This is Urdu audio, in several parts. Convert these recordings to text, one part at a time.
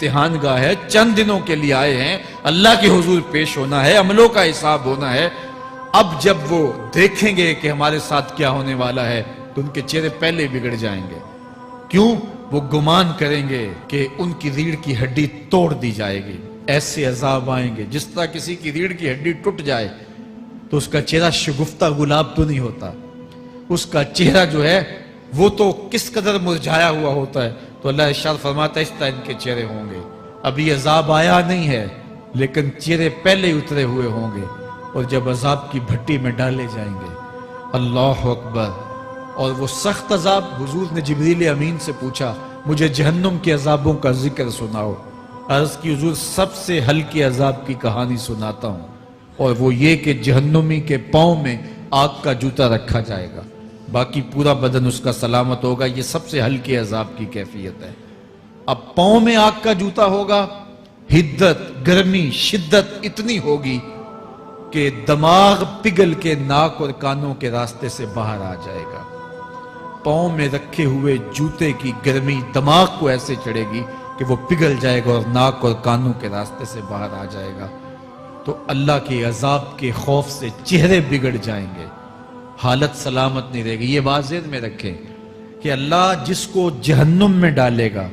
امتحان گاہ ہے، چند دنوں کے لیے آئے ہیں، اللہ کے حضور پیش ہونا ہے، عملوں کا حساب ہونا ہے۔ اب جب وہ دیکھیں گے کہ ہمارے ساتھ کیا ہونے والا ہے تو ان کے چہرے پہلے بگڑ جائیں گے۔ کیوں؟ وہ گمان کریں گے کہ ان کی ریڑھ کی ہڈی توڑ دی جائے گی۔ ایسے عذاب آئیں گے جس طرح کسی کی ریڑھ کی ہڈی ٹوٹ جائے تو اس کا چہرہ شگفتہ گلاب تو نہیں ہوتا، اس کا چہرہ جو ہے وہ تو کس قدر مرجھایا ہوا ہوتا ہے۔ تو اللہ ارشاد فرماتا ہے اس طرح ان کے چہرے ہوں گے۔ ابھی عذاب آیا نہیں ہے لیکن چہرے پہلے اترے ہوئے ہوں گے، اور جب عذاب کی بھٹی میں ڈالے جائیں گے، اللہ اکبر، اور وہ سخت عذاب، حضور نے جبریل امین سے پوچھا مجھے جہنم کے عذابوں کا ذکر سناؤ۔ عرض کی حضور سب سے ہلکے عذاب کی کہانی سناتا ہوں، اور وہ یہ کہ جہنمی کے پاؤں میں آگ کا جوتا رکھا جائے گا، باقی پورا بدن اس کا سلامت ہوگا۔ یہ سب سے ہلکے عذاب کی کیفیت ہے۔ اب پاؤں میں آگ کا جوتا ہوگا، حدت، گرمی، شدت اتنی ہوگی کہ دماغ پگھل کے ناک اور کانوں کے راستے سے باہر آ جائے گا۔ پاؤں میں رکھے ہوئے جوتے کی گرمی دماغ کو ایسے چڑھے گی کہ وہ پگھل جائے گا اور ناک اور کانوں کے راستے سے باہر آ جائے گا۔ تو اللہ کے عذاب کے خوف سے چہرے بگڑ جائیں گے، حالت سلامت نہیں رہے گی۔ یہ بات ذہن میں رکھیں کہ اللہ جس کو جہنم میں ڈالے گا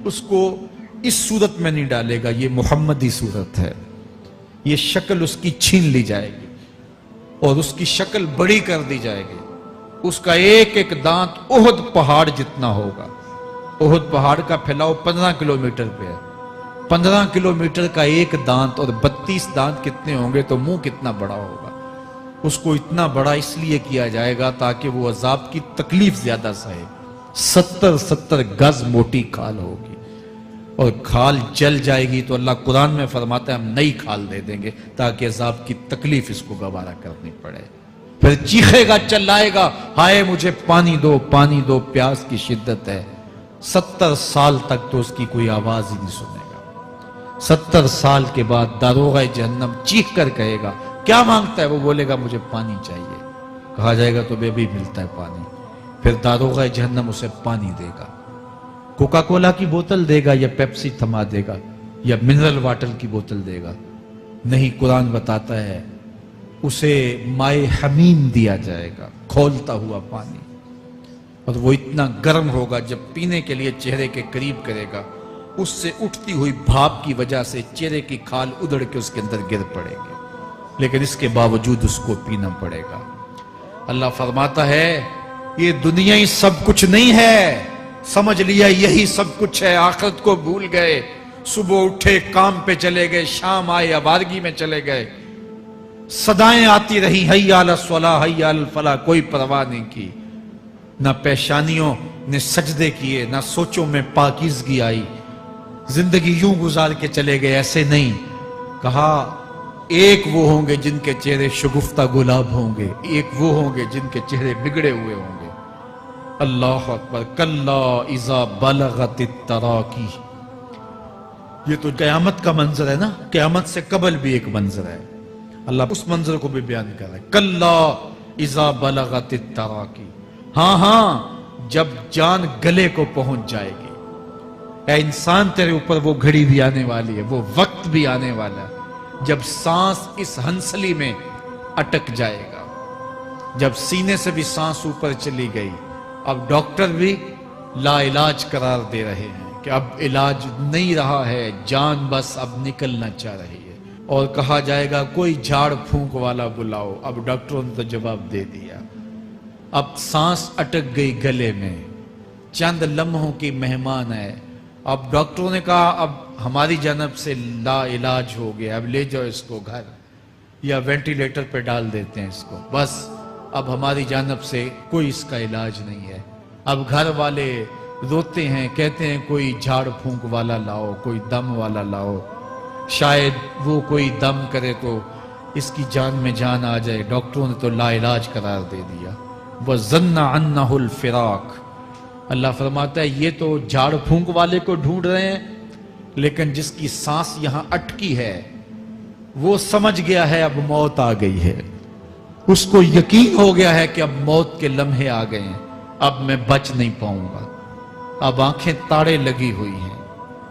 اس کو اس صورت میں نہیں ڈالے گا، یہ محمدی صورت ہے۔ یہ شکل اس کی چھین لی جائے گی اور اس کی شکل بڑی کر دی جائے گی۔ اس کا ایک ایک دانت احد پہاڑ جتنا ہوگا۔ احد پہاڑ کا پھیلاؤ 15 کلومیٹر پہ ہے۔ 15 کلومیٹر کا ایک دانت اور 32 دانت کتنے ہوں گے تو منہ کتنا بڑا ہوگا۔ اس کو اتنا بڑا اس لیے کیا جائے گا تاکہ وہ عذاب کی تکلیف زیادہ سہے۔ 70 گز موٹی کھال ہوگی اور کھال جل جائے گی تو اللہ قرآن میں فرماتا ہے ہم نئی کھال دے دیں گے تاکہ عذاب کی تکلیف اس کو گوارا کرنی پڑے۔ پھر چیخے گا، چلائے گا، ہائے مجھے پانی دو، پانی دو، پیاس کی شدت ہے۔ 70 سال تک تو اس کی کوئی آواز ہی نہیں سنے گا۔ 70 سال کے بعد داروغہ جہنم چیخ کر کہے گا کیا مانگتا ہے؟ وہ بولے گا مجھے پانی چاہیے۔ کہا جائے گا تو بے بھی ملتا ہے پانی۔ پھر داروغہ جہنم اسے پانی دے گا، کوکا کولا کی بوتل دے گا یا پیپسی تھما دے گا یا منرل واٹر کی بوتل دے گا؟ نہیں، قرآن بتاتا ہے اسے مائے حمیم دیا جائے گا، کھولتا ہوا پانی، اور وہ اتنا گرم ہوگا جب پینے کے لیے چہرے کے قریب کرے گا اس سے اٹھتی ہوئی بھاپ کی وجہ سے چہرے کی کھال ادھڑ کے اس کے اندر گر پڑے گی، لیکن اس کے باوجود اس کو پینا پڑے گا۔ اللہ فرماتا ہے یہ دنیا ہی سب کچھ نہیں ہے، سمجھ لیا یہی سب کچھ ہے، آخرت کو بھول گئے، صبح اٹھے کام پہ چلے گئے، شام آئے آوارگی میں چلے گئے، صدائیں آتی رہی حی علی الصلاح حی علی الفلاح، کوئی پرواہ نہیں کی، نہ پیشانیوں نے سجدے کیے، نہ سوچوں میں پاکیزگی آئی، زندگی یوں گزار کے چلے گئے۔ ایسے نہیں، کہا ایک وہ ہوں گے جن کے چہرے شگفتہ گلاب ہوں گے، ایک وہ ہوں گے جن کے چہرے بگڑے ہوئے ہوں گے۔ اللہ اکبر، کلا اذا بلغت التراقی، یہ تو قیامت کا منظر ہے نا، قیامت سے قبل بھی ایک منظر ہے، اللہ اس منظر کو بھی بیان کر رہا ہے۔ کلا اذا بلغت التراقی، ہاں جب جان گلے کو پہنچ جائے گی۔ اے انسان تیرے اوپر وہ گھڑی بھی آنے والی ہے، وہ وقت بھی آنے والا ہے جب سانس اس ہنسلی میں اٹک جائے گا، جب سینے سے بھی سانس اوپر چلی گئی، اب ڈاکٹر بھی لا علاج قرار دے رہے ہیں کہ اب علاج نہیں رہا ہے، جان بس اب نکلنا چاہ رہی ہے، اور کہا جائے گا کوئی جھاڑ پھونک والا بلاؤ۔ اب ڈاکٹروں نے تو جواب دے دیا، اب سانس اٹک گئی گلے میں، چند لمحوں کی مہمان ہے۔ اب ڈاکٹروں نے کہا اب ہماری جانب سے لا علاج ہو گیا، اب لے جاؤ اس کو گھر یا وینٹیلیٹر پہ ڈال دیتے ہیں اس کو، بس اب ہماری جانب سے کوئی اس کا علاج نہیں ہے۔ اب گھر والے روتے ہیں، کہتے ہیں کوئی جھاڑ پھونک والا لاؤ، کوئی دم والا لاؤ، شاید وہ کوئی دم کرے تو اس کی جان میں جان آ جائے۔ ڈاکٹروں نے تو لا علاج قرار دے دیا۔ وَظَنَّ عَنَّهُ الْفِرَاقِ، اللہ فرماتا ہے یہ تو جھاڑ پھونک والے کو ڈھونڈ رہے ہیں، لیکن جس کی سانس یہاں اٹکی ہے وہ سمجھ گیا ہے اب موت آ گئی ہے، اس کو یقین ہو گیا ہے کہ اب موت کے لمحے آ گئے ہیں، اب میں بچ نہیں پاؤں گا، اب آنکھیں تاڑے لگی ہوئی ہیں،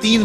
3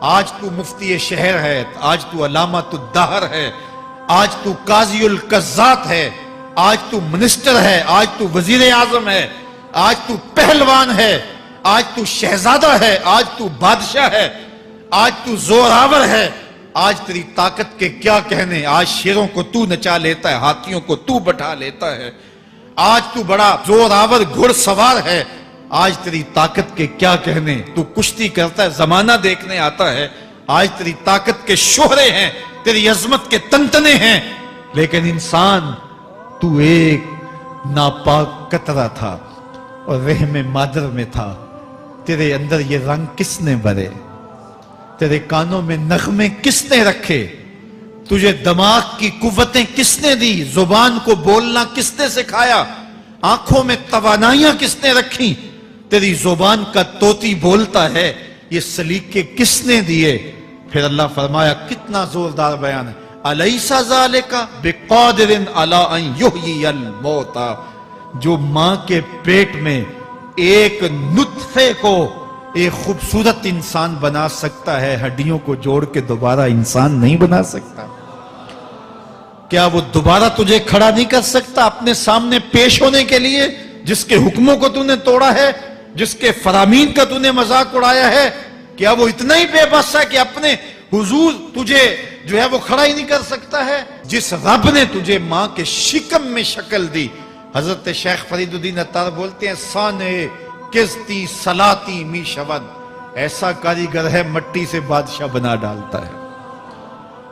آج تو مفتی شہر ہے، آج تو علامۃ الدہر ہے، آج تو قاضی القضات ہے، آج تو منسٹر ہے، آج تو وزیر اعظم ہے، آج تو پہلوان ہے، آج تو شہزادہ ہے، آج تو بادشاہ ہے، آج تو زوراور ہے، آج تیری طاقت کے کیا کہنے، آج شیروں کو تو نچا لیتا ہے، ہاتھیوں کو تو بٹھا لیتا ہے، آج تو بڑا زوراور گھڑ سوار ہے، آج تیری طاقت کے کیا کہنے، تو کشتی کرتا ہے، زمانہ دیکھنے آتا ہے، آج تیری طاقت کے شوہرے ہیں، تیری عظمت کے تنتنے ہیں، لیکن انسان تو ایک ناپاک قطرہ تھا اور رحم مادر میں تھا، تیرے اندر یہ رنگ کس نے بھرے، تیرے کانوں میں نغمے کس نے رکھے، تجھے دماغ کی قوتیں کس نے دی، زبان کو بولنا کس نے سکھایا، آنکھوں میں توانائیاں کس نے رکھی، تیری زبان کا طوطی بولتا ہے، یہ سلیقے کس نے دیے۔ پھر اللہ فرمایا، کتنا زوردار بیان ہے، الیس ذالک بقادر علی ان یحیی الموتى، جو ماں کے پیٹ میں ایک نطفے کو ایک خوبصورت انسان بنا سکتا ہے، ہڈیوں کو جوڑ کے دوبارہ انسان نہیں بنا سکتا؟ کیا وہ دوبارہ تجھے کھڑا نہیں کر سکتا اپنے سامنے پیش ہونے کے لیے، جس کے حکموں کو تو نے توڑا ہے، جس کے فرامین کا تو نے مذاق اڑایا ہے؟ کیا وہ اتنا ہی بے بس ہے کہ اپنے حضور تجھے جو ہے وہ کھڑا ہی نہیں کر سکتا ہے؟ جس رب نے تجھے ماں کے شکم میں شکل دی، حضرت شیخ فرید الدین عطار بولتے ہیں، سانے کستی سلاتی می شود، ایسا کاریگر ہے مٹی سے بادشاہ بنا ڈالتا ہے۔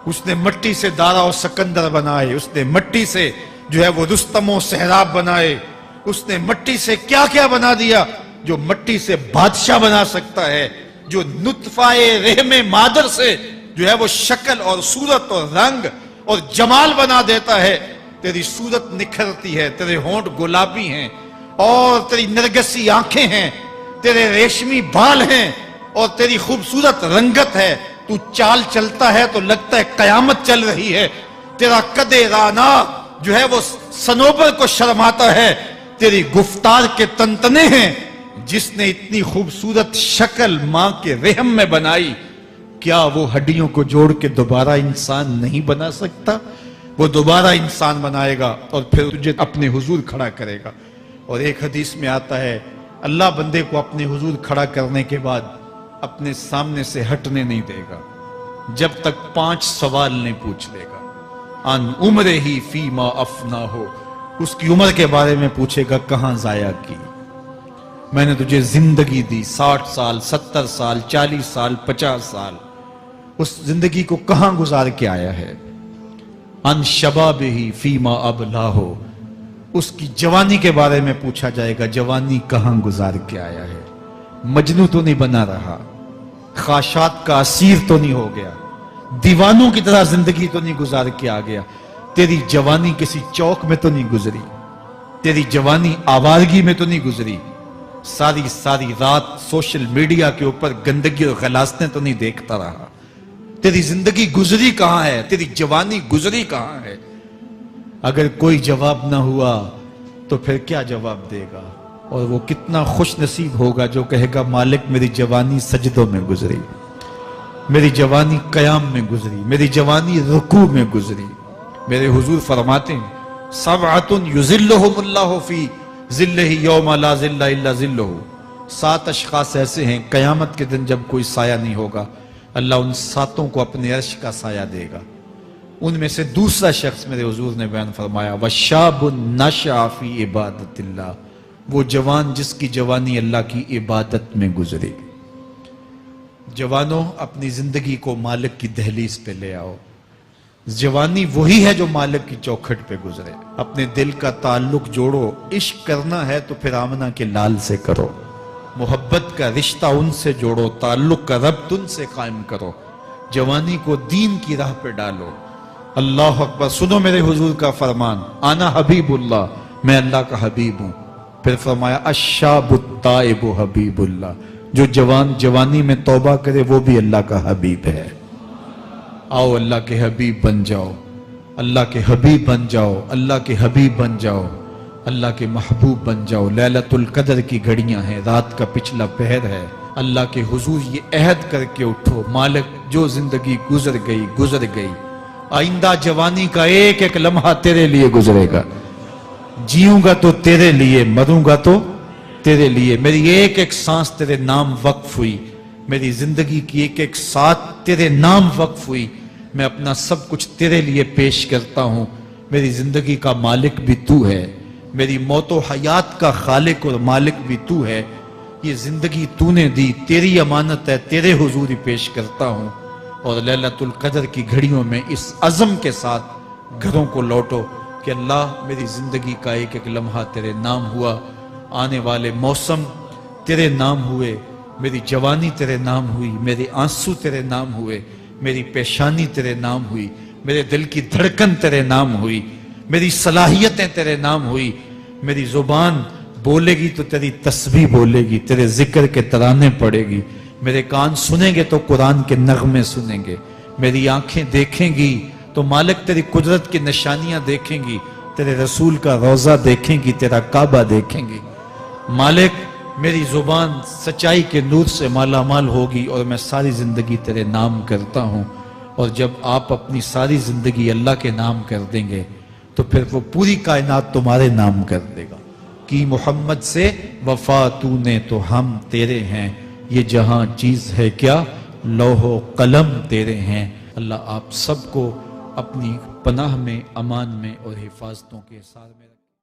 اس نے مٹی سے دارا و سکندر بنائے، اس نے مٹی سے جو ہے وہ رستم و سہراب بنائے، اس نے مٹی سے کیا کیا بنا دیا، جو مٹی سے بادشاہ بنا سکتا ہے، جو نطفہ رحم مادر سے جو ہے وہ شکل اور صورت اور رنگ اور جمال بنا دیتا ہے۔ تیری صورت نکھرتی ہے، تیرے ہونٹ گلابی ہیں اور تیری نرگسی آنکھیں ہیں، تیرے ریشمی بال ہیں اور تیری خوبصورت رنگت ہے، تو چال چلتا ہے تو لگتا ہے قیامت چل رہی ہے، تیرا قد رانا جو ہے وہ صنوبر کو شرماتا ہے، تیری گفتار کے تنتنے ہیں۔ جس نے اتنی خوبصورت شکل ماں کے رحم میں بنائی، کیا وہ ہڈیوں کو جوڑ کے دوبارہ انسان نہیں بنا سکتا؟ وہ دوبارہ انسان بنائے گا اور پھر تجھے اپنے حضور کھڑا کرے گا۔ اور ایک حدیث میں آتا ہے، اللہ بندے کو اپنے حضور کھڑا کرنے کے بعد اپنے سامنے سے ہٹنے نہیں دے گا جب تک 5 سوال نہیں پوچھ لے گا۔ ان عمرہ ہی فیما افنا ہو، اس کی عمر کے بارے میں پوچھے گا، کہاں ضائع کی؟ میں نے تجھے زندگی دی، 60 سال 70 سال 40 سال 50 سال، اس زندگی کو کہاں گزار کے آیا ہے؟ ان شباب ہی فیما ابلا ہو، اس کی جوانی کے بارے میں پوچھا جائے گا، جوانی کہاں گزار کے آیا ہے؟ مجنوں تو نہیں بنا رہا، خواہشات کا اسیر تو نہیں ہو گیا، دیوانوں کی طرح زندگی تو نہیں گزار کے آ گیا؟ تیری جوانی کسی چوک میں تو نہیں گزری، تیری جوانی آوارگی میں تو نہیں گزری، ساری رات سوشل میڈیا کے اوپر گندگی اور غلاظتیں تو نہیں دیکھتا رہا؟ تیری زندگی گزری کہاں ہے؟ تیری جوانی گزری کہاں ہے؟ اگر کوئی جواب نہ ہوا تو پھر کیا جواب دے گا؟ اور وہ کتنا خوش نصیب ہوگا جو کہے گا، مالک میری جوانی سجدوں میں گزری، میری جوانی قیام میں گزری، میری جوانی رکوع میں گزری۔ میرے حضور فرماتے ہیں، سبعۃ یظلھم اللہ فی ظلہ یوم لا ظل الا ظلہ، 7 اشخاص ایسے ہیں قیامت کے دن جب کوئی سایہ نہیں ہوگا، اللہ ان 7 کو اپنے عرش کا سایہ دے گا۔ ان میں سے دوسرا شخص میرے حضور نے بیان فرمایا، وشاب نشأ فی عبادت اللہ، وہ جوان جس کی جوانی اللہ کی عبادت میں گزری۔ جوانوں، اپنی زندگی کو مالک کی دہلیز پہ لے آؤ۔ جوانی وہی ہے جو مالک کی چوکھٹ پہ گزرے۔ اپنے دل کا تعلق جوڑو، عشق کرنا ہے تو پھر آمنہ کے لال سے کرو، محبت کا رشتہ ان سے جوڑو، تعلق کا ربط ان سے قائم کرو، جوانی کو دین کی راہ پہ ڈالو۔ اللہ اکبر، سنو میرے حضور کا فرمان، انا حبیب اللہ، میں اللہ کا حبیب ہوں۔ پھر فرمایا، الشاب التائب حبیب اللہ، جو جوان جوانی میں توبہ کرے وہ بھی اللہ کا حبیب ہے۔ آؤ اللہ کے حبیب بن جاؤ، اللہ کے حبیب بن جاؤ، اللہ کے حبیب بن جاؤ، اللہ کے محبوب بن جاؤ۔ لیلۃ القدر کی گھڑیاں ہیں، رات کا پچھلا پہر ہے، اللہ کے حضور یہ عہد کر کے اٹھو، مالک جو زندگی گزر گئی، آئندہ جوانی کا ایک ایک لمحہ تیرے لیے گزرے گا، جیوں گا تو تیرے لیے، مروں گا تو تیرے لیے، میری ایک ایک سانس تیرے نام وقف ہوئی، میری زندگی کی ایک ایک ساتھ تیرے نام وقف ہوئی، میں اپنا سب کچھ تیرے لیے پیش کرتا ہوں، میری زندگی کا مالک بھی تو ہے، میری موت و حیات کا خالق اور مالک بھی تو ہے، یہ زندگی تو نے دی، تیری امانت ہے، تیرے حضور ہی پیش کرتا ہوں، اور لیلۃ القدر کی گھڑیوں میں اس عزم کے ساتھ گھروں کو لوٹو کہ اللہ میری زندگی کا ایک ایک لمحہ تیرے نام ہوا، آنے والے موسم تیرے نام ہوئے، میری جوانی تیرے نام ہوئی، میرے آنسو تیرے نام ہوئے، میری پیشانی تیرے نام ہوئی، میرے دل کی دھڑکن تیرے نام ہوئی، میری صلاحیتیں تیرے نام ہوئی، میری زبان بولے گی تو تیری تسبیح بولے گی، تیرے ذکر کے ترانے پڑے گی، میرے کان سنیں گے تو قرآن کے نغمے سنیں گے، میری آنکھیں دیکھیں گی تو مالک تیری قدرت کی نشانیاں دیکھیں گی، تیرے رسول کا روضہ دیکھیں گی، تیرا کعبہ دیکھیں گی، مالک میری زبان سچائی کے نور سے مالا مال ہوگی اور میں ساری زندگی تیرے نام کرتا ہوں، اور جب آپ اپنی ساری زندگی اللہ کے نام کر دیں گے تو پھر وہ پوری کائنات تمہارے نام کر دے گا، کہ محمد سے وفا تو نے تو ہم تیرے ہیں، یہ جہاں چیز ہے کیا لوح و قلم تیرے ہیں۔ اللہ آپ سب کو اپنی پناہ میں، امان میں اور حفاظتوں کے ساتھ میں